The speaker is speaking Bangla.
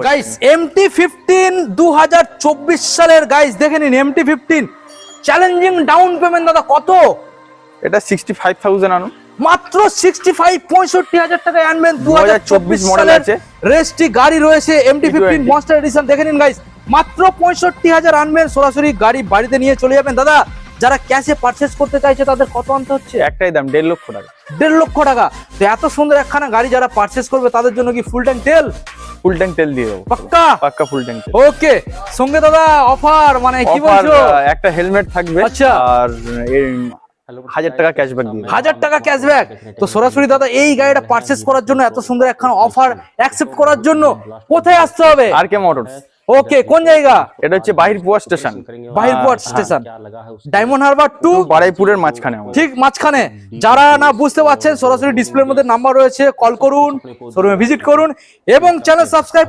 গাইস MT-15 2024 সালের গাইস দেখে নিন MT-15 চ্যালেঞ্জিং ডাউন পেমেন্ট দাদা কত? এটা 65,000 আনুন, মাত্র 65,000 টাকায় আনবেন। 2024 মডেল আছে, রেজিস্ট্রি গাড়ি রয়েছে MT-15 মনস্টার এডিশন। দেখে নিন গাইস, মাত্র 65,000 আনবেন, সরাসরি গাড়ি বাড়িতে নিয়ে চলে যাবেন। দাদা যারা ক্যাশে পারচেজ করতে চাইছে তাদের কত আনতে হচ্ছে? একটাই দাম 1.5 লক্ষ টাকা। 1.5 লক্ষ টাকা। তো এত সুন্দর একখানা গাড়ি যারা পারচেজ করবে তাদের জন্য কি ফুল ট্যাঙ্ক তেল? ফুল ট্যাঙ্ক তেল দিয়ে দেবো, পাক্কা পাক্কা ফুল ট্যাঙ্ক তেল। ওকে, সঙ্গে দাদা অফার মানে কি বলছো? একটা হেলমেট থাকবে, আচ্ছা। আর 1000 টাকা ক্যাশব্যাক দিয়ে 1000 টাকা ক্যাশব্যাক। তো সরাসরি দাদা এই গাড়িটা পারচেজ করার জন্য, এত সুন্দর একখানা অফার অ্যাকসেপ্ট করার জন্য কোথায় আসতে হবে? RK motors. ওকে, কোন জায়গা? এটা হচ্ছে Bahirpur station, Bahirpur station, Diamond Harbour to বারাইপুরের মাঝখানে আমাদের। ঠিক মাঝখানে। যারা না বুঝতে পারছেন সরাসরি ডিসপ্লের মধ্যে নাম্বার রয়েছে, কল করুন, শোরুমে ভিজিট করুন এবং চ্যানেল সাবস্ক্রাইব